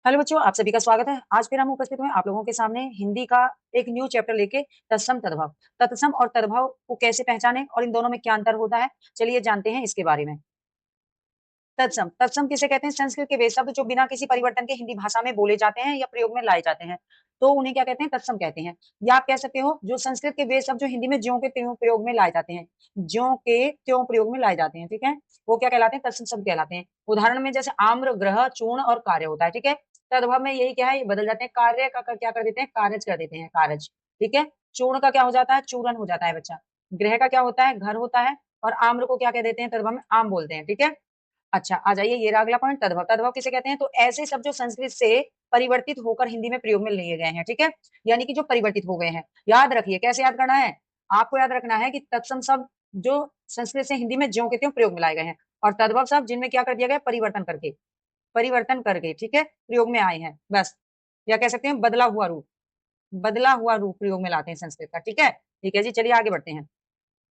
Hello बच्चों, आप सभी का स्वागत है। आज फिर हम उपस्थित हुए आप लोगों के सामने हिंदी का एक न्यू चैप्टर लेके तत्सम तद्भव। तत्सम और तद्भव को कैसे पहचानें और इन दोनों में क्या अंतर होता है, चलिए जानते हैं इसके बारे में। तत्सम तत्सम किसे कहते हैं? संस्कृत के वे शब्द जो बिना किसी परिवर्तन के हिंदी भाषा में बोले जाते हैं या प्रयोग में लाए जाते हैं, तो उन्हें क्या कहते हैं? तत्सम कहते हैं। या आप कह सकते हो जो संस्कृत के वे शब्द जो हिंदी में ज्यों के त्यों प्रयोग में लाए जाते हैं, ज्यों के त्यों प्रयोग में लाए जाते हैं, ठीक है, वो क्या कहलाते हैं? तत्सम शब्द कहलाते हैं। उदाहरण में जैसे आम्र, ग्रह, चूर्ण और कार्य होता है, ठीक है। तद्भव में यही क्या है, ये बदल जाते हैं, कार्य का क्या कर देते हैं? कारज कर देते हैं, कारज, ठीक है। चूर्ण का क्या हो जाता है? चूर्ण हो जाता है बच्चा। ग्रह का क्या होता है? घर होता है। और आम्र को क्या कह देते हैं? तद्भव में आम बोलते हैं, ठीक है। अच्छा, आ जाइए, ये रहा अगला पॉइंट, तद्भव। तद्भव किसे कहते हैं? तो ऐसे शब्द जो संस्कृत से परिवर्तित होकर हिंदी में प्रयोग में लिए गए हैं, ठीक है, यानी कि जो परिवर्तित हो गए हैं। याद रखिए, कैसे याद करना है? आपको याद रखना है कि तत्सम शब्द जो संस्कृत से हिंदी में ज्यों के त्यों प्रयोग में लाए गए हैं, और तद्भव शब्द जिनमें क्या कर दिया गया? परिवर्तन करके, परिवर्तन करके, ठीक है, प्रयोग में आए हैं, बस। या कह सकते हैं बदला हुआ रूप, बदला हुआ रूप प्रयोग में लाते हैं संस्कृत का, ठीक है। ठीक है जी, चलिए आगे बढ़ते हैं।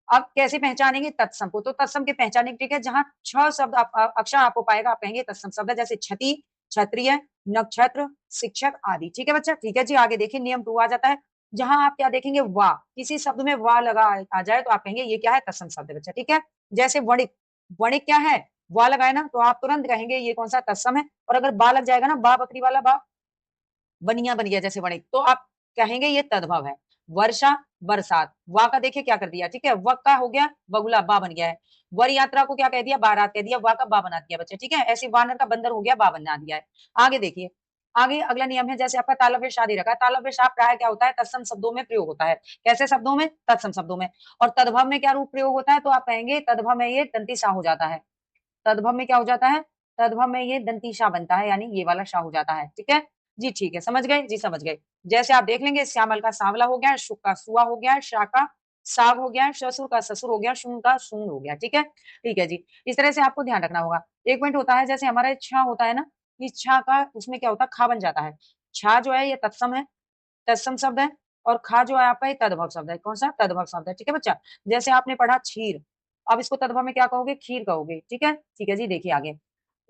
अब कैसे पहचानेंगे तत्सम को? तो तत्सम के पहचाने, ठीक है, जहां 6 शब्द अक्षर आपको पाएगा, आप कहेंगे तत्सम शब्द है। जैसे क्षति, क्षत्रिय, नक्षत्र, शिक्षक आदि, ठीक है बच्चा। ठीक है जी, आगे देखिए, नियम 2 आ जाता है। जहां आप क्या देखेंगे? वाह, किसी शब्द में वाह लगा आ जाए तो आप कहेंगे ये क्या है? तत्सम शब्द है बच्चा, ठीक है। जैसे वणिक, वणिक क्या है? वाह लगाए ना, तो आप तुरंत कहेंगे ये कौन सा? तत्सम है। और अगर बा लग जाएगा ना, बा बकरी वाला बा, बनिया बन गया जैसे वणिक, तो आप कहेंगे ये तद्भव है। वर्षा, बरसात, वा का देखिए क्या कर दिया, ठीक है, वक का हो गया बगुला, बा बन गया है। वर यात्रा को क्या कह दिया? बारात कह दिया, वा का बा बना दिया बच्चे, ठीक है। ऐसे वानर का बंदर हो गया, बा बना दिया है। आगे देखिए, आगे अगला नियम है, जैसे आपका तालव्य शादी रखा है। तालव्य शाद प्राय क्या होता है? तत्सम शब्दों में प्रयोग होता है। कैसे शब्दों में? तत्सम शब्दों में। और तद्भव में क्या रूप प्रयोग होता है? तो आप कहेंगे तद्भव में ये दंती सा हो जाता है। तद्भव में क्या हो जाता है? तद्भव में ये दंती शाह बनता है, यानी ये वाला शाह हो जाता है, ठीक है जी। ठीक है, समझ गए जी, समझ गए। जैसे आप देख लेंगे, श्यामल का सांवला हो गया, शुक का सुआ हो गया, शाह का साग हो गया, ससुर का ससुर हो गया, शून का सून हो गया, ठीक है। ठीक है जी, इस तरह से आपको ध्यान रखना होगा। एक पॉइंट होता है, जैसे हमारा छा होता है ना, इस छा का उसमें क्या होता है? खा बन जाता है। छा जो है ये तत्सम है, तत्सम शब्द है। और खा जो है आपका ये तद्भव शब्द है। कौन सा? तद्भव शब्द है, ठीक है बच्चा। जैसे आपने पढ़ा क्षीर, अब इसको तद्भव में क्या कहोगे? खीर कहोगे, ठीक है। ठीक है जी, देखिए आगे,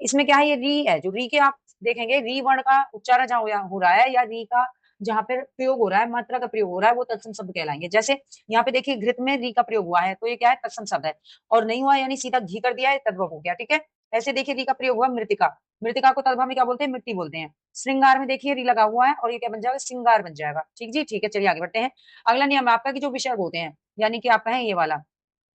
इसमें क्या है? ये री है, जो री के आप देखेंगे, री वर्ण का उच्चारण जहां हो रहा है, या री का जहां पर प्रयोग हो रहा है, मात्रा का प्रयोग हो रहा है, वो तत्सम शब्द कहलाएंगे। जैसे यहाँ पे देखिए, घृत में री का प्रयोग हुआ है, तो ये क्या है? तत्सम शब्द है। और नहीं हुआ यानी सीधा घी कर दिया है, तद्भव हो गया, ठीक है। ऐसे देखिए, री का प्रयोग हुआ मृतिका, मृतिका को तद्भव में क्या बोलते हैं? मिट्टी बोलते हैं। श्रृंगार में देखिए री लगा हुआ है, और ये क्या बन जाएगा? श्रृंगार बन जाएगा, ठीक जी। ठीक है, चलिए आगे बढ़ते हैं। अगला नियम है आपका कि जो विसर्ग होते हैं, यानी कि आप कहें ये वाला,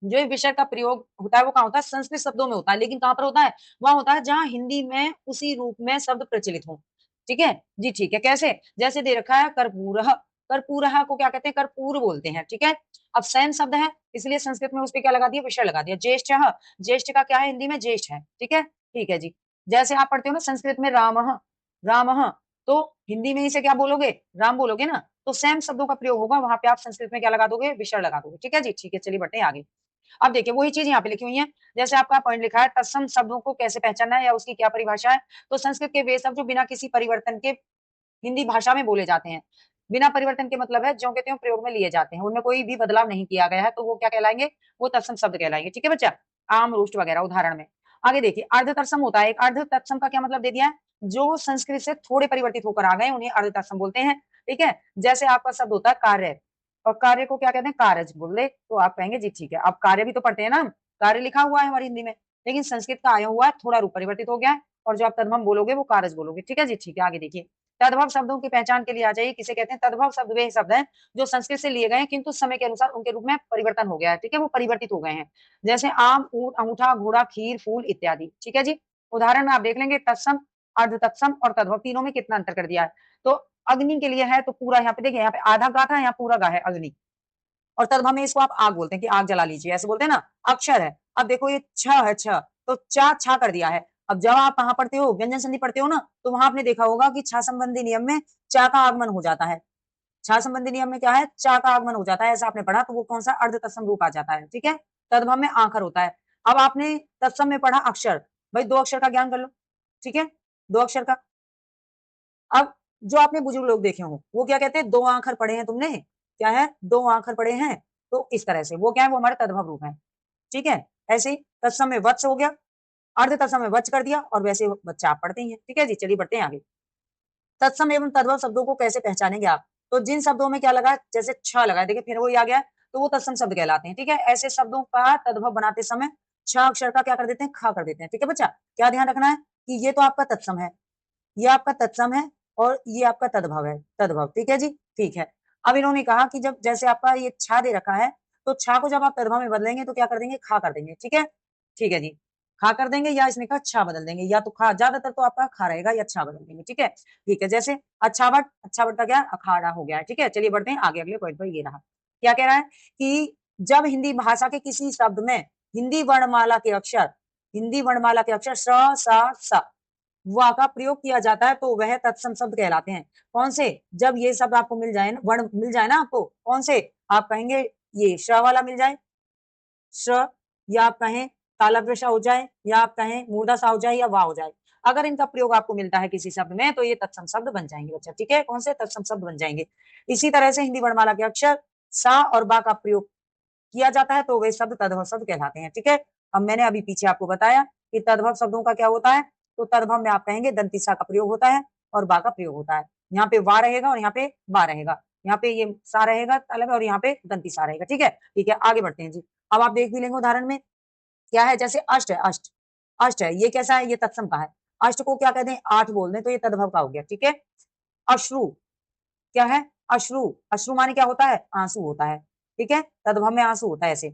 जो ये विसर्ग का प्रयोग होता है वो कहाँ होता है? संस्कृत शब्दों में होता है, लेकिन कहाँ पर होता है? वहां होता है जहां हिंदी में उसी रूप में शब्द प्रचलित हो, ठीक है जी। ठीक है, कैसे? जैसे दे रखा है कर्पूर, कर्पूर को क्या कहते हैं? कर्पूर बोलते हैं, ठीक है। अब सैन शब्द है, इसलिए संस्कृत में उस पर क्या लगा दिया? विसर्ग लगा दिया। ज्येष्ठ, ज्येष्ठ का क्या है? हिंदी में ज्येष्ठ है, ठीक है। ठीक है जी, जैसे आप पढ़ते हो ना संस्कृत में राम, राम, तो हिंदी में इसे क्या बोलोगे? राम बोलोगे ना। तो सेम शब्दों का प्रयोग होगा, वहां पे आप संस्कृत में क्या लगा दोगे? विसर्ग लगा दोगे, ठीक है जी। ठीक है, चलिए बढ़ते हैं आगे। अब देखिए, वही चीज यहाँ पे लिखी हुई है। जैसे आपका पॉइंट लिखा है, तत्सम शब्दों को कैसे पहचानना है या उसकी क्या परिभाषा है? तो संस्कृत के वे शब्द जो बिना किसी परिवर्तन के हिंदी भाषा में बोले जाते हैं, बिना परिवर्तन के मतलब है ज्यों के त्यों प्रयोग में लिए जाते हैं, उनमें कोई भी बदलाव नहीं किया गया है, तो वो क्या कहलाएंगे? वो तत्सम शब्द कहलाएंगे, ठीक है बच्चा। आम, रूष्ट वगैरह उदाहरण में। आगे देखिए, अर्ध तत्सम होता है। एक अर्ध तत्सम का क्या मतलब दे दिया है? जो संस्कृत से थोड़े परिवर्तित होकर आ गए उन्हें अर्ध तत्सम बोलते हैं, ठीक है। जैसे आपका शब्द होता है कार्य, और कार्य को क्या कहते हैं? कारज बोले, तो आप कहेंगे जी ठीक है। अब कार्य भी तो पढ़ते हैं ना हम, कार्य लिखा हुआ है हमारी हिंदी में, लेकिन संस्कृत का आया हुआ है, थोड़ा रूप परिवर्तित हो गया है, और जो आप तदभव बोलोगे वो कारज बोलोगे, ठीक है जी। ठीक है, आगे देखिए, तद्भव शब्दों की पहचान के लिए आ जाइए। किसे कहते हैं? तद्भव शब्द वे शब्द हैं जो संस्कृत से लिए गए हैं, किंतु समय के अनुसार उनके रूप में परिवर्तन हो गया है, ठीक है, वो परिवर्तित हो गए हैं। जैसे आम, ऊंट, अंगूठा, घोड़ा, खीर, फूल इत्यादि, ठीक है जी। उदाहरण में आप देख लेंगे, तत्सम, अर्ध तत्सम और तद्भव तीनों में कितना अंतर कर दिया है। तो अग्नि के लिए है तो पूरा, यहाँ पे देखिए, यहाँ पे आधा गा था, यहाँ पूरा गा है अग्नि। और तद्भव में इसको आप आग बोलते हैं कि आग जला लीजिए, ऐसे बोलते हैं ना। अक्षर है, अब देखो ये छ है, छ, तो चा छा कर दिया है। अब जब आप कहाँ पढ़ते हो, व्यंजन संधि पढ़ते हो ना, तो वहां आपने देखा होगा कि छा संबंधी नियम में चा का आगमन हो जाता है। छा संबंधी नियम में क्या है? चा का आगमन हो जाता है, ऐसा आपने पढ़ा, तो वो कौन सा? अर्ध तत्सम रूप आ जाता है, ठीक है। तद्भव में आखर होता है। अब आपने तत्सम में पढ़ा अक्षर, भाई दो अक्षर का ज्ञान कर लो, ठीक है, दो अक्षर का। अब जो आपने बुजुर्ग लोग देखे हो वो क्या कहते हैं? दो आंखर पढ़े हैं तुमने, क्या है? दो आंखर पढ़े हैं। तो इस तरह से वो क्या है? वो हमारे तद्भव रूप है, ठीक है। ऐसे ही तत्सम में वत्स हो गया, अर्ध तत्सम में वच कर दिया, और वैसे बच्चा आप पढ़ते ही हैं, ठीक है जी। चलिए बढ़ते हैं आगे। तत्सम एवं तद्भव शब्दों को कैसे पहचानेंगे आप? तो जिन शब्दों में क्या लगा, जैसे छ लगा है, देखिए फिर वही आ गया, तो वो तत्सम शब्द कहलाते हैं। ठीक है, ऐसे शब्दों का तद्भव बनाते समय छ अक्षर का क्या कर देते हैं, खा कर देते हैं। ठीक है बच्चा, क्या ध्यान रखना है कि ये तो आपका तत्सम है, ये आपका तत्सम है, और ये आपका तद्भव है, तद्भव। ठीक है जी, ठीक है। अब इन्होंने कहा कि जब जैसे आपका ये छा दे रखा है, तो छा को जब आप तद्भव में बदलेंगे तो क्या कर देंगे, खा कर देंगे। ठीक है, ठीक है जी, खा कर देंगे, या इसने कहा छा बदल देंगे, या तो खा, ज्यादातर तो आपका खा रहेगा, या छा बदल देंगे। ठीक है, ठीक है, जैसे अच्छावट, अच्छावट का क्या, अखाड़ा हो गया है। ठीक है, चलिए बढ़ते हैं आगे, अगले पॉइंट पर। ये रहा, क्या कह रहा है कि जब हिंदी भाषा के किसी शब्द में हिंदी वर्णमाला के अक्षर, हिंदी वर्णमाला के अक्षर स, सा, स, वा का प्रयोग किया जाता है, तो वह तत्सम शब्द कहलाते हैं। कौन से? जब ये शब्द आपको मिल जाए ना, वर्ण मिल जाए ना आपको, कौन से? आप कहेंगे ये श वाला मिल जाए, श, या आप कहें तालव्य सा हो जाए, या आप कहें मूर्धा सा हो जाए, या वाह हो जाए। अगर इनका प्रयोग आपको मिलता है किसी शब्द में, तो ये तत्सम शब्द बन जाएंगे बच्चा। ठीक है, कौन से? तत्सम शब्द बन जाएंगे। इसी तरह से हिंदी वर्णमाला के अक्षर सा और बा का प्रयोग किया जाता है, तो वे शब्द तद्भव शब्द कहलाते हैं। ठीक है, अब मैंने अभी पीछे आपको बताया कि तद्भव शब्दों का क्या होता है, तो तद्भव में आप कहेंगे दंती सा का प्रयोग होता है और बा का प्रयोग होता है। यहाँ पे वा रहेगा और यहाँ पे बा रहेगा, यहाँ पे ये सा रहेगा अलग, और यहाँ पे दंती सा रहेगा। ठीक है, ठीक है, आगे बढ़ते हैं जी। अब आप देख भी लेंगे उदाहरण में, क्या है, जैसे अष्ट है, अष्ट, अष्ट है, ये कैसा है, ये तत्सम का है। अष्ट को क्या कहते हैं, आठ बोल दें, तो ये तद्भव का हो गया। ठीक है, अश्रु, क्या है, अश्रु, अश्रु माने क्या होता है, आंसू होता है। ठीक है, तद्भव में आंसू होता है ऐसे।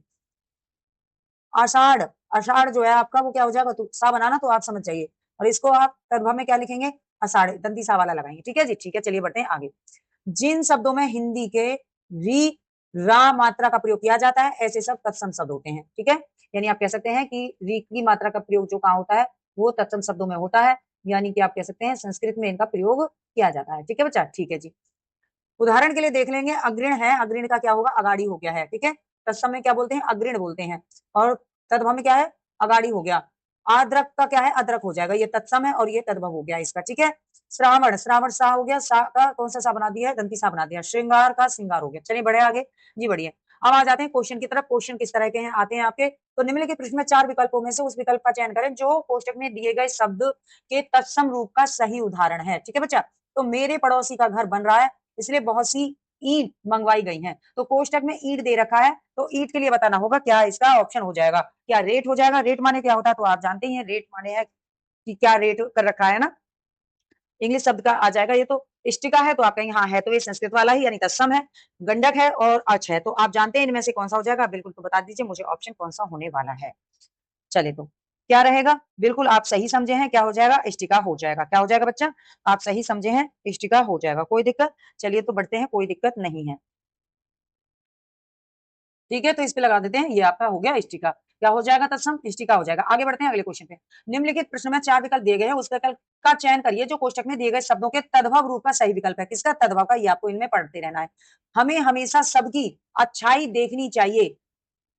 आषाढ़, आषाढ़ जो है आपका वो क्या हो जाएगा, तो सा बनाना, तो आप समझ जाइए, और इसको आप तद्भव में क्या लिखेंगे, आषाढ़, दंती सा वाला लगाएंगे। ठीक है जी, ठीक है, चलिए बढ़ते हैं आगे। जिन शब्दों में हिंदी के री, रा मात्रा का प्रयोग किया जाता है, ऐसे सब तत्सम शब्द होते हैं। ठीक है, यानी आप कह सकते हैं कि री की मात्रा का प्रयोग जो कहाँ होता है, वो तत्सम शब्दों में होता है, यानी कि आप कह सकते हैं संस्कृत में इनका प्रयोग किया जाता है। ठीक है बच्चा, ठीक है जी। उदाहरण के लिए देख लेंगे, अग्रिण है, अग्रिण का क्या होगा, अगाड़ी हो गया है। ठीक है, तत्सम में क्या बोलते हैं, अग्रिण बोलते हैं, और तद्भव में क्या है, अगाड़ी हो गया। आद्रक का क्या है, अदरक हो जाएगा, ये तत्सम है और ये तद्भव हो गया इसका। ठीक है, श्रावण, श्रावण सा हो गया, सा का कौन सा सा बना दिया है, दंती सा बना दिया। श्रृंगार का श्रृंगार हो गया। चलिए बढ़े आगे जी, बढ़िए। अब आ जाते हैं क्वेश्चन की तरफ। क्वेश्चन किस तरह के हैं, आते हैं आपके, तो निम्नलिखित प्रश्न में चार विकल्पों में से उस विकल्प का चयन करें जो कोष्टक में दिए गए शब्द के तत्सम रूप का सही उदाहरण है। ठीक है बच्चा, तो मेरे पड़ोसी का घर बन रहा है, इसलिए बहुत सी ईंट मंगवाई गई हैं, तो कोष्टक में ईंट दे रखा है, तो ईंट के लिए बताना होगा क्या इसका ऑप्शन हो जाएगा, क्या रेट हो जाएगा। रेट माने क्या होता है, तो आप जानते ही हैं, रेट माने है कि क्या रेट कर रखा है ना, इंग्लिश शब्द का आ जाएगा ये। तो इष्टिका है, तो आप कहेंगे हाँ है, तो ये संस्कृत वाला ही, यानी तत्सम है। गंडक है और अच है, तो आप जानते हैं इनमें से कौन सा हो जाएगा, बिल्कुल, तो बता दीजिए मुझे ऑप्शन कौन सा होने वाला है। चले तो क्या रहेगा, बिल्कुल आप सही समझे हैं, क्या हो जाएगा, इष्टिका हो जाएगा। क्या हो जाएगा बच्चा, आप सही समझे हैं, इष्टिका हो जाएगा, कोई दिक्कत। चलिए तो बढ़ते हैं, कोई दिक्कत नहीं है। ठीक है, तो इस पे लगा देते हैं, ये आपका हो गया इष्टिका। क्या हो जाएगा, तत्सम, इष्टिका हो जाएगा। आगे बढ़ते हैं अगले क्वेश्चन पे। निम्नलिखित प्रश्न में चार विकल्प दिए गए हैं, उस विकल्प का चयन करिए जो कोष्टक में दिए गए शब्दों के तद्भव रूप का सही विकल्प है। किसका, तद्भव का, ये आपको इनमें पढ़ते रहना है। हमें हमेशा सबकी अच्छाई देखनी चाहिए,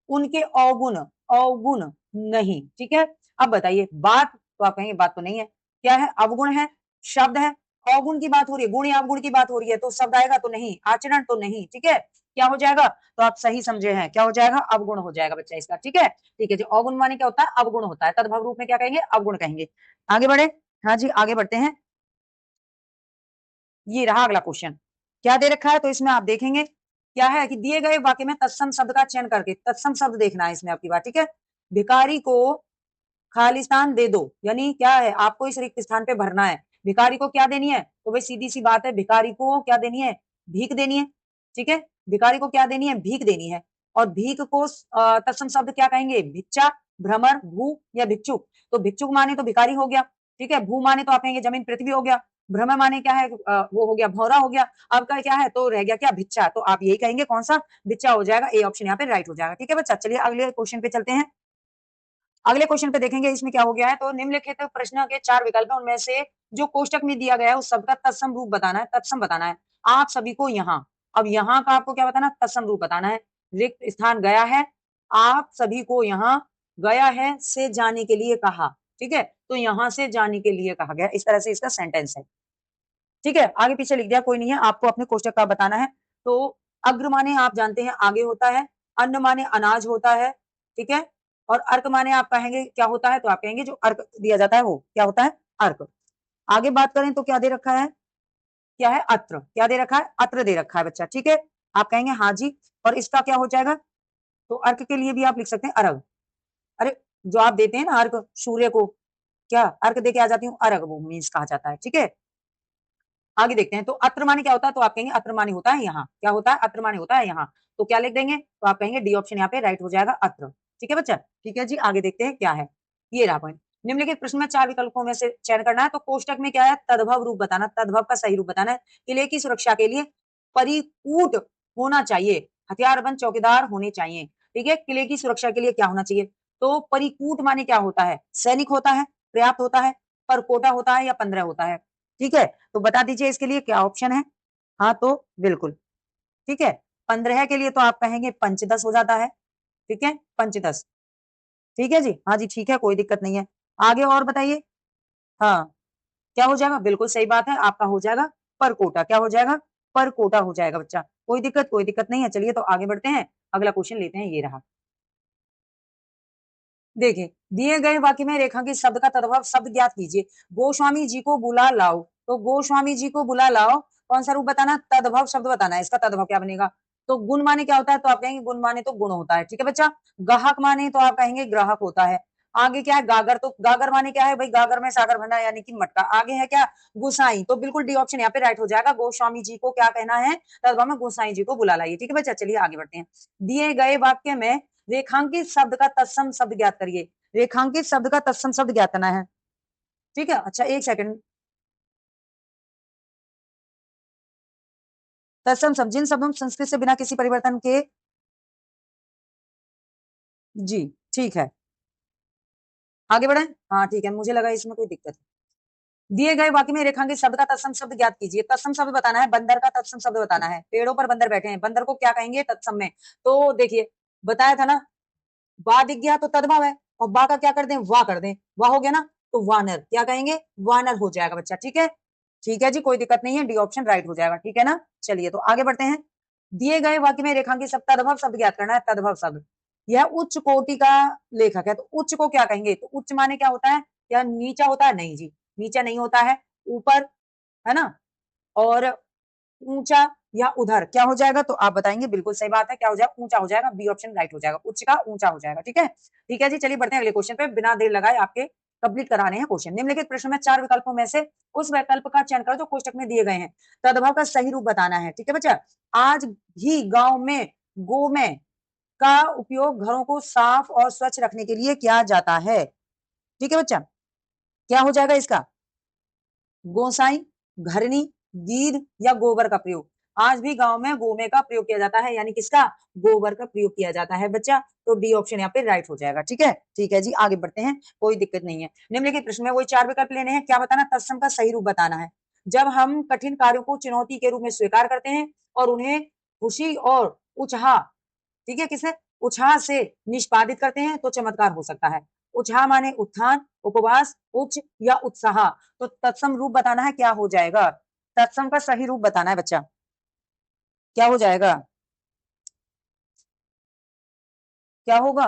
उनके अवगुण, अवगुण नहीं। ठीक है, अब बताइए, बात, तो आप कहेंगे बात तो नहीं है, क्या है, अवगुण है, शब्द है, अवगुण की बात हो रही है, गुण या अवगुण की बात हो रही है, तो शब्द आएगा तो नहीं, आचरण तो नहीं। ठीक है, क्या हो जाएगा, तो आप सही समझे हैं, क्या हो जाएगा, अवगुण हो जाएगा बच्चा इसका। ठीक है, ठीक है जी, अवगुण माने क्या होता है, अवगुण होता है, तद्भव रूप में क्या कहेंगे, अवगुण कहेंगे। आगे बढ़े, हाँ जी, आगे बढ़ते हैं। ये रहा अगला क्वेश्चन, क्या दे रखा है, तो इसमें आप देखेंगे क्या है कि दिए गए वाक्य में तत्सम शब्द का चयन करके, तत्सम शब्द देखना है इसमें आपकी बात। ठीक है, भिखारी को खालिस्तान दे दो, यानी क्या है, आपको इस रिक्त स्थान पे भरना है। भिखारी को क्या देनी है, तो भाई सीधी सी बात है, भिखारी को क्या देनी है, भीख देनी है। ठीक है, भिखारी को क्या देनी है, भीख देनी है। और भीख को तत्सम शब्द क्या कहेंगे, भिक्षा, भ्रमर, भू या भिक्षुक। तो भिक्षुक माने तो भिखारी हो गया। ठीक है, भू माने तो आप कहेंगे जमीन पृथ्वी हो गया। भ्रमर माने क्या है, वो हो गया भौरा हो गया। अब का क्या है, तो रह गया क्या, भिक्षा, तो आप यही कहेंगे कौन सा, भिक्षा हो जाएगा, ए ऑप्शन यहाँ पे राइट हो जाएगा। ठीक है बच्चा, चलिए अगले क्वेश्चन पे चलते हैं। अगले क्वेश्चन पे देखेंगे इसमें क्या हो गया है, तो निम्नलिखित प्रश्न के चार विकल्प हैं, उनमें से जो कोष्टक में दिया गया है उस शब्द का तत्सम रूप बताना है, तत्सम बताना है। आप सभी को यहाँ, अब यहाँ का आपको क्या बताना, तत्सम रूप बताना है। रिक्त स्थान गया है, आप सभी को यहाँ गया है से जाने के लिए कहा। ठीक है, तो यहाँ से जाने के लिए कहा गया, इस तरह से इसका सेंटेंस है। ठीक है, आगे पीछे लिख दिया, कोई नहीं है, आपको अपने कोष्टक का बताना है। तो अग्र माने आप जानते हैं आगे होता है, अन्न माने अनाज होता है। ठीक है, और अर्क माने आप कहेंगे क्या होता है, तो आप कहेंगे जो अर्क दिया जाता है वो क्या होता है, अर्क। आगे बात करें तो क्या दे रखा है, क्या है, अत्र। क्या दे रखा है, अत्र दे रखा है बच्चा, ठीक है। आप कहेंगे हाँ जी, और इसका क्या हो जाएगा, तो अर्क के लिए भी आप लिख सकते हैं अर्घ। अरे जो आप देते हैं ना अर्घ सूर्य को, क्या अर्घ दे के आ जाती हूँ, अर्घ वो मीन्स कहा जाता है, ठीक है। आगे देखते हैं, तो अत्र माने क्या होता है, तो आप कहेंगे अत्र माने होता है यहाँ, क्या होता है, अत्र माने होता है यहाँ। तो क्या लिख देंगे, तो आप कहेंगे डी ऑप्शन यहाँ पे राइट हो जाएगा, अत्र। ठीक है बच्चा, ठीक है जी। आगे देखते हैं क्या है, ये रहा पॉइंट। निम्नलिखित प्रश्न में 4 विकल्पों में से चयन करना है। तो कोष्टक में क्या है, तद्भव रूप बताना, तद्भव का सही रूप बताना है। किले की सुरक्षा के लिए परिकूट होना चाहिए, हथियारबंद चौकीदार होने चाहिए। ठीक है, किले की सुरक्षा के लिए क्या होना चाहिए, तो परिकूट माने क्या होता है, सैनिक होता है, पर्याप्त होता है, पर कोटा होता है, या 15 होता है। ठीक है, तो बता दीजिए इसके लिए क्या ऑप्शन है। हाँ तो बिल्कुल, ठीक है। 15 के लिए तो आप कहेंगे पंचदश हो जाता है, ठीक है, पंचदश। ठीक है जी, हाँ जी, ठीक है, कोई दिक्कत नहीं है। आगे और बताइए। हाँ, क्या हो जाएगा, बिल्कुल सही बात है, आपका हो जाएगा पर कोटा। क्या हो जाएगा, पर कोटा हो जाएगा बच्चा। कोई दिक्कत नहीं है। चलिए तो आगे बढ़ते हैं, अगला क्वेश्चन लेते हैं, ये रहा। देखिए, दिए गए वाक्य में रेखांकित शब्द का तद्भव शब्द ज्ञात कीजिए। गोस्वामी जी को बुला लाओ, तो गोस्वामी जी को बुला लाओ, कौन सा रूप बताना, तद्भव शब्द बताना है। इसका तद्भव क्या बनेगा, तो गुण माने क्या होता है, तो आप कहेंगे गुण माने तो गुण होता है, ठीक है बच्चा। गाहक माने तो आप कहेंगे ग्राहक होता है। आगे क्या है, गागर, तो गागर माने क्या है भाई, गागर में सागर भरना यानी कि मटका। आगे है क्या, गुसाई, तो बिल्कुल डी ऑप्शन यहाँ पे राइट हो जाएगा। गोस्वामी जी को क्या कहना है, तद्भव में गोसाई जी को बुला लाइए, ठीक है बच्चा। चलिए आगे बढ़ते हैं। दिए गए वाक्य में रेखांकित शब्द का तत्सम शब्द ज्ञात करिए। रेखांकित शब्द का तत्सम शब्द ज्ञात करना है, ठीक है। अच्छा एक सेकंड, तत्सम शब्द जिन शब्दों संस्कृत से बिना किसी परिवर्तन के, जी ठीक है, आगे बढ़े। हाँ ठीक है, मुझे लगा इसमें कोई दिक्कत है। दिए गए वाक्य में रेखांकित शब्द का तत्सम शब्द ज्ञात कीजिए। तत्सम शब्द बताना है, बंदर का तत्सम शब्द बताना है। पेड़ों पर बंदर बैठे हैं, बंदर को क्या कहेंगे तत्सम में, तो देखिए बताया था ना, बा दिख गया तो तद्भव है, और बा का क्या कर दें, वाह कर दें, वाह हो गया ना, तो वानर, क्या कहेंगे, वानर हो जाएगा बच्चा, ठीक है। ठीक है जी, कोई दिक्कत नहीं है, डी ऑप्शन राइट हो जाएगा, ठीक है ना। चलिए तो आगे बढ़ते हैं। दिए गए वाक्य में रेखांकित शब्द तद्भव शब्द ज्ञात करना है। तद्भव शब्द, यह उच्च कोटि का लेखक है, तो उच्च को क्या कहेंगे, तो उच्च माने क्या होता है, या नीचा होता है, नहीं जी, नीचा नहीं होता है, ऊपर, है ना, और ऊंचा या उधर, क्या हो जाएगा, तो आप बताएंगे, बिल्कुल सही बात है, क्या हो जाएगा, ऊंचा हो जाएगा, बी ऑप्शन राइट हो जाएगा, उच्च का ऊंचा हो जाएगा, ठीक है। ठीक है जी, चलिए बढ़ते हैं अगले क्वेश्चन पे, बिना देर लगाए आपके कंप्लीट कराने हैं क्वेश्चन। निम्नलिखित प्रश्न में 4 विकल्पों में से उस विकल्प का चयन करो जो कोष्टक में दिए गए हैं। तद्भव का सही रूप बताना है, ठीक है बच्चा। आज भी गांव में गोमय का उपयोग घरों को साफ और स्वच्छ रखने के लिए किया जाता है, ठीक है बच्चा। क्या हो जाएगा इसका, गोसाई, घरनी, गीध या गोबर का प्रयोग। आज भी गांव में गोमे का प्रयोग किया जाता है, यानी किसका, गोबर का प्रयोग किया जाता है बच्चा। तो डी ऑप्शन यहाँ पे राइट हो जाएगा, ठीक है। ठीक है जी, आगे बढ़ते हैं, कोई दिक्कत नहीं है। निम्नलिखित प्रश्न में वही 4 विकल्प लेने हैं, क्या बताना, तत्सम का सही रूप बताना है। जब हम कठिन कार्यों को चुनौती के रूप में स्वीकार करते हैं और उन्हें खुशी और उत्साह, ठीक है, किसे, उत्साह से निष्पादित करते हैं, तो चमत्कार हो सकता है। उत्साह माने उत्थान, उपवास, उच्च या उत्साह। तो तत्सम रूप बताना है, क्या हो जाएगा, तत्सम का सही रूप बताना है बच्चा, क्या हो जाएगा, क्या होगा,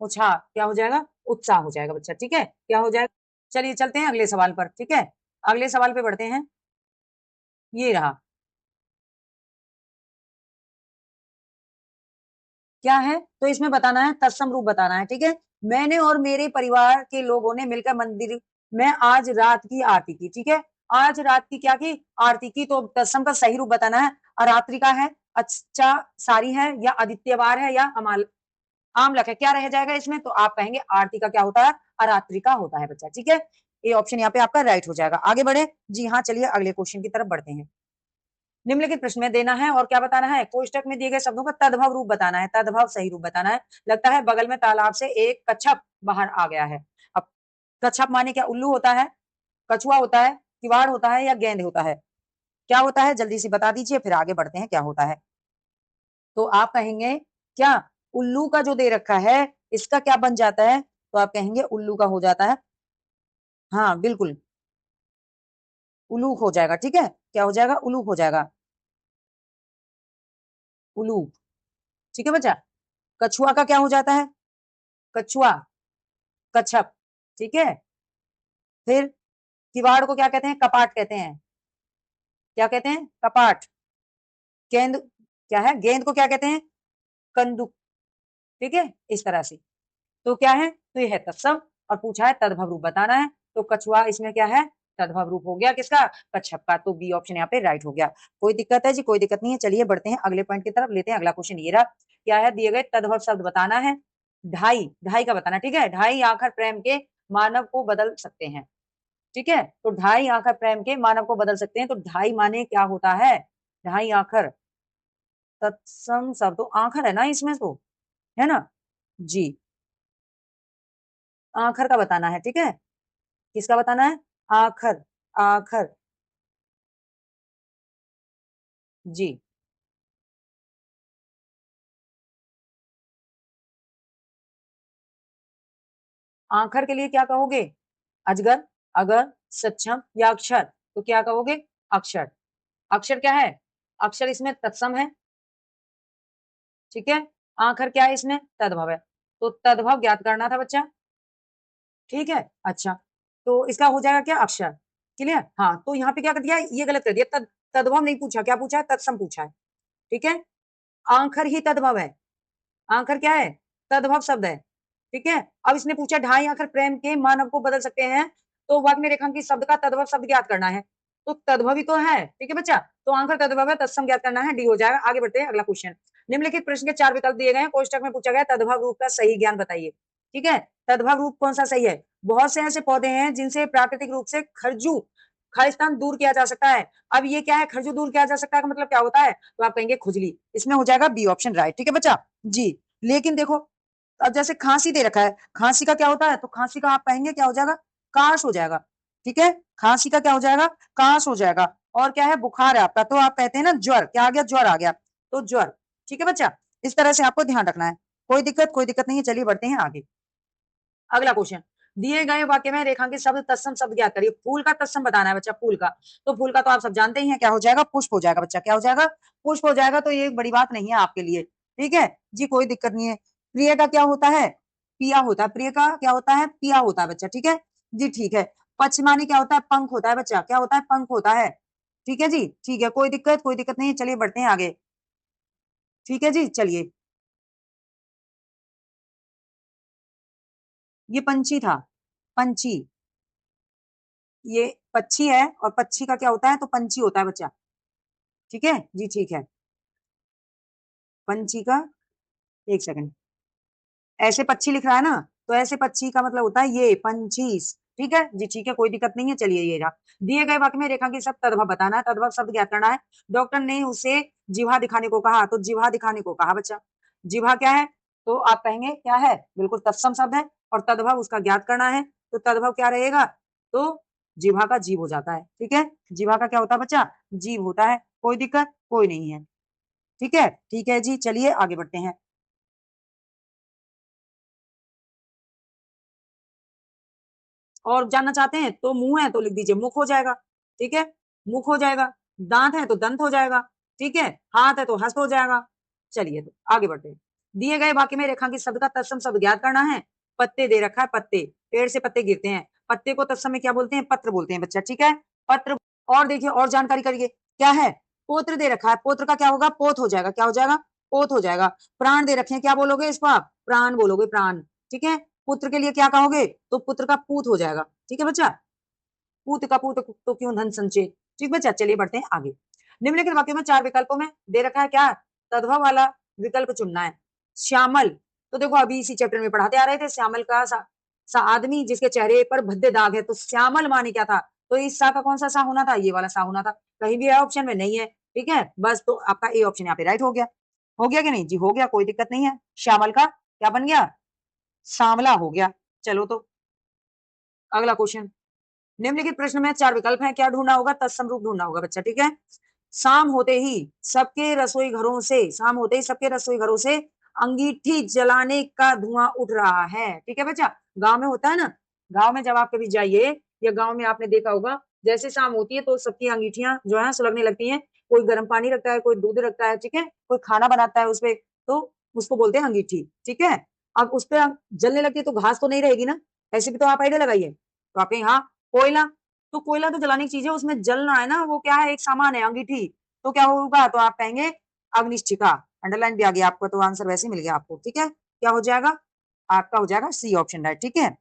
उत्साह, क्या हो जाएगा, उत्साह हो जाएगा बच्चा, ठीक है, क्या हो जाएगा। चलिए चलते हैं अगले सवाल पर, ठीक है, अगले सवाल पे बढ़ते हैं, ये रहा। क्या है, तो इसमें बताना है, तत्सम रूप बताना है, ठीक है। मैंने और मेरे परिवार के लोगों ने मिलकर मंदिर में आज रात की आरती की, ठीक है। आज रात की क्या की, आरती की, तो तत्सम का सही रूप बताना है। अरात्रि का है, अच्छा सारी है, या आदित्यवार है, या अमाल आमलक है, क्या रह जाएगा इसमें, तो आप कहेंगे आरती का क्या होता है, अरात्रि का होता है बच्चा, ठीक है। ये ऑप्शन यहाँ पे आपका राइट हो जाएगा। आगे बढ़े, जी हाँ, चलिए अगले क्वेश्चन की तरफ बढ़ते हैं। निम्नलिखित प्रश्न में देना है और क्या बताना है, कोष्टक में दिए गए शब्दों का तद्भव रूप बताना है, तद्भव सही रूप बताना है। लगता है बगल में तालाब से एक कच्छप बाहर आ गया है। अब कच्छप माने क्या, उल्लू होता है, कछुआ होता है, किवाड़ होता है, या गेंद होता है, क्या होता है, जल्दी से बता दीजिए, फिर आगे बढ़ते हैं क्या होता है। तो आप कहेंगे क्या, उल्लू का जो दे रखा है, इसका क्या बन जाता है, तो आप कहेंगे उल्लू का हो जाता है, हाँ बिल्कुल, उलूक हो जाएगा, ठीक है, क्या हो जाएगा, उलूक हो जाएगा, उलूक, ठीक है बच्चा। कछुआ का क्या हो जाता है, कछुआ, कच्छप, ठीक है। फिर किवाड़ को क्या कहते हैं, कपाट कहते हैं, क्या कहते हैं? कपाट। गेंद क्या है? गेंद को क्या कहते हैं? कंदुक। ठीक है, इस तरह से। तो क्या है? तो ये है तत्सम, और पूछा है तद्भव रूप बताना है। तो कछुआ इसमें क्या है? तद्भव रूप हो गया किसका? कच्छप का। तो बी ऑप्शन यहाँ पे राइट हो गया। कोई दिक्कत है जी? कोई दिक्कत नहीं है। चलिए बढ़ते हैं अगले पॉइंट की तरफ, लेते हैं अगला क्वेश्चन। ये रहा, क्या है? दिए गए तद्भव शब्द बताना है। ढाई, ढाई का बताना। ठीक है, ढाई आखर प्रेम के मानव को बदल सकते हैं। ठीक है, तो ढाई आखर प्रेम के मानव को बदल सकते हैं। तो ढाई माने क्या होता है? ढाई आखर तत्सम शब्द, तो आखर है ना इसमें, तो है ना जी। आखर का बताना है। ठीक है, किसका बताना है? आखर। आखर जी। आखर के लिए क्या कहोगे? अजगर, अगर, सक्षम या अक्षर? तो क्या कहोगे? अक्षर। अक्षर क्या है? अक्षर इसमें तत्सम है। ठीक है, आखर क्या है? इसमें तद्भव है। तो तद्भव ज्ञात करना था बच्चा। ठीक है, अच्छा। तो इसका हो जाएगा क्या? अक्षर। क्लियर? हाँ, तो यहाँ पे क्या कर दिया? ये गलत कर दिया। तद्भव नहीं पूछा, क्या पूछा है? तत्सम पूछा है। ठीक है, आखर ही तद्भव है। आखर क्या है? तद्भव शब्द है। ठीक है, अब इसने पूछा ढाई आखर प्रेम के मानव को बदल सकते हैं, तो वाक्य में रेखांकित शब्द का तद्भव शब्द ज्ञात करना है। तो तद्भव ही तो है। ठीक है बच्चा, तो आंसर तद्भव है, तत्सम ज्ञात करना है, डी हो जाएगा। आगे बढ़ते हैं, अगला क्वेश्चन। निम्नलिखित प्रश्न के चार विकल्प दिए गए हैं, कोष्टक में पूछा गया तद्भव रूप का सही ज्ञान बताइए। ठीक है, तद्भव रूप कौन सा सही है? बहुत से ऐसे पौधे हैं जिनसे प्राकृतिक रूप से खरजू, खालिस्तान दूर किया जा सकता है। अब ये क्या है? खरजू दूर किया जा सकता है का मतलब क्या होता है? तो आप कहेंगे खुजली। इसमें हो जाएगा बी ऑप्शन राइट। ठीक है बच्चा जी। लेकिन देखो, अब जैसे खांसी दे रखा है, खांसी का क्या होता है? तो खांसी का आप कहेंगे क्या हो जाएगा? काश हो जाएगा। ठीक है, खांसी का क्या हो जाएगा? काश हो जाएगा। और क्या है? बुखार है आपका, तो आप कहते हैं ना ज्वर। क्या आ गया? ज्वर आ गया, तो ज्वर। ठीक है बच्चा, इस तरह से आपको ध्यान रखना है। कोई दिक्कत? कोई दिक्कत नहीं है। चलिए बढ़ते हैं आगे। अगला क्वेश्चन, दिए गए वाक्य में रेखांकित शब्द तत्सम शब्द ज्ञात करिए। फूल का तत्सम बताना है बच्चा। फूल का, तो फूल का तो आप सब जानते ही हैं, क्या हो जाएगा? पुष्प हो जाएगा बच्चा। क्या हो जाएगा? पुष्प हो जाएगा। तो ये बड़ी बात नहीं है आपके लिए। ठीक है जी, कोई दिक्कत नहीं है। प्रिय का क्या होता है? पिया होता है। प्रिय का क्या होता है? पिया होता है बच्चा। ठीक है जी, ठीक है। पक्षमानी क्या होता है? पंख होता है बच्चा। क्या होता है? पंख होता है। ठीक है जी, ठीक है। कोई दिक्कत? कोई दिक्कत नहीं है। चलिए बढ़ते हैं आगे। ठीक है जी, चलिए। ये पंछी था, पंछी। ये पक्षी है, और पक्षी का क्या होता है? तो पंछी होता है बच्चा। ठीक है जी, ठीक है। पंछी का, एक सेकंड, ऐसे पक्षी लिख रहा है ना, तो ऐसे पक्षी का मतलब होता है ये पंछी। ठीक है जी, ठीक है। कोई दिक्कत नहीं है। चलिए ये रहा, दिए गए वाक्य में रेखांकित शब्द तद्भव बताना है। तद्भव शब्द ज्ञात करना है। डॉक्टर ने उसे जिह्वा दिखाने को कहा, तो जिह्वा दिखाने को कहा बच्चा। जिह्वा क्या है? तो आप कहेंगे क्या है? बिल्कुल तत्सम शब्द है, और तद्भव उसका ज्ञात करना है। तो तद्भव क्या रहेगा? तो जिह्वा का जीव हो जाता है। ठीक है, जिह्वा का क्या होता है बच्चा? जीव होता है। कोई दिक्कत? कोई नहीं है। ठीक है, ठीक है जी। चलिए आगे बढ़ते हैं। और जानना चाहते हैं तो मुंह है तो लिख दीजिए मुख हो जाएगा। ठीक है, मुख हो जाएगा। दांत है तो दंत हो जाएगा। ठीक है, हाथ है तो हस्त हो जाएगा। चलिए तो आगे बढ़ते हैं। दिए गए वाक्य में रेखांकित शब्द का तत्सम शब्द ज्ञात करना है। पत्ते दे रखा है, पत्ते, पेड़ से पत्ते गिरते हैं, पत्ते को तत्सम में क्या बोलते हैं? पत्र बोलते हैं बच्चा। ठीक है, पत्र। और देखिए, और जानकारी करिए, क्या है? पोत्र दे रखा है, पोत्र का क्या होगा? पोत हो जाएगा। क्या हो जाएगा? पोत हो जाएगा। प्राण दे रखे हैं, क्या बोलोगे इसको आप? प्राण बोलोगे, प्राण। ठीक है, पुत्र के लिए क्या कहोगे? तो पुत्र का पूत हो जाएगा। ठीक है बच्चा, पूत का पूत तो क्यों धन संचय। ठीक बच्चा, चलिए बढ़ते हैं आगे। निम्नलिखित वाक्यों में चार विकल्पों में दे रखा है क्या? तद्भव वाला विकल्प चुनना है। श्यामल, तो देखो अभी इसी चैप्टर में पढ़ाते आ रहे थे, श्यामल का सा आदमी जिसके चेहरे पर भद्दे दाग है, तो श्यामल माने क्या था? तो इस सा का कौन सा सा होना था? ये वाला सा होना था। कहीं भी ऑप्शन में नहीं है। ठीक है, बस तो आपका ए ऑप्शन यहाँ पे राइट हो गया। हो गया कि नहीं जी? हो गया, कोई दिक्कत नहीं है। श्यामल का क्या बन गया? सांवला हो गया। चलो तो अगला क्वेश्चन। निम्नलिखित प्रश्न में चार विकल्प हैं, क्या ढूंढना होगा? तत्सम रूप ढूंढना होगा बच्चा। ठीक है, शाम होते ही सबके रसोई घरों से, शाम होते ही सबके रसोई घरों से अंगीठी जलाने का धुआं उठ रहा है। ठीक है बच्चा, गांव में होता है ना, गांव में जब आप कभी जाइए, या गांव में आपने देखा होगा, जैसे शाम होती है तो सबकी अंगीठियां जो है सुलगने लगती हैं। कोई गर्म पानी रखता है, कोई दूध रखता है। ठीक है, कोई खाना बनाता है उसपे, तो उसको बोलते हैं अंगीठी। ठीक है, अब उस पर जलने लगती है तो घास तो नहीं रहेगी ना, ऐसे भी तो आप आइडिया लगाइए। तो आप कहें हाँ, कोयला। तो कोयला तो जलाने की चीज है, उसमें जलना है ना, वो क्या है, एक सामान है, अंगीठी। तो क्या होगा, तो आप कहेंगे अग्निष्ठिका। अंडरलाइन भी आ गया आपको, तो आंसर वैसे ही मिल गया आपको। ठीक है, क्या हो जाएगा, आपका हो जाएगा सी ऑप्शन राइट। ठीक है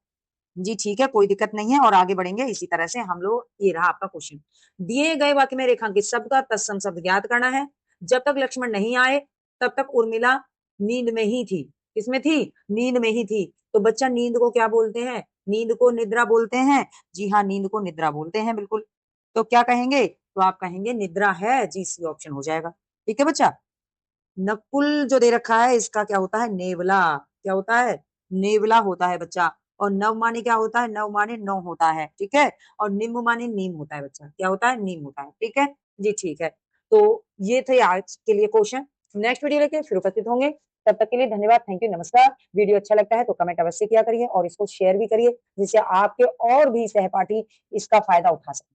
जी, ठीक है, कोई दिक्कत नहीं है, और आगे बढ़ेंगे इसी तरह से हम लोग। ये रहा आपका क्वेश्चन। दिए गए वाक्य में रेखांकित शब्द का तत्सम शब्द ज्ञात करना है। जब तक लक्ष्मण नहीं आए तब तक उर्मिला नींद में ही थी। किसमें थी, नींद में ही थी। तो बच्चा नींद को क्या बोलते हैं, नींद को निद्रा बोलते हैं। जी हाँ, नींद को निद्रा बोलते हैं, बिल्कुल। तो क्या कहेंगे, तो आप कहेंगे निद्रा है, जी सी ऑप्शन हो जाएगा। ठीक है बच्चा। नकुल जो दे रखा है, इसका क्या होता है, नेवला। क्या होता है, नेवला होता है बच्चा। और नव माने क्या होता है, नव माने नौ होता है। ठीक है, और निम्न माने नीम होता है बच्चा। क्या होता है, नीम होता है। ठीक है जी, ठीक है। तो ये थे आज के लिए क्वेश्चन। नेक्स्ट वीडियो लेके फिर उपस्थित होंगे। तब तक के लिए धन्यवाद, थैंक यू, नमस्कार। वीडियो अच्छा लगता है तो कमेंट अवश्य किया करिए और इसको शेयर भी करिए, जिससे आपके और भी सहपाठी इसका फायदा उठा सकें।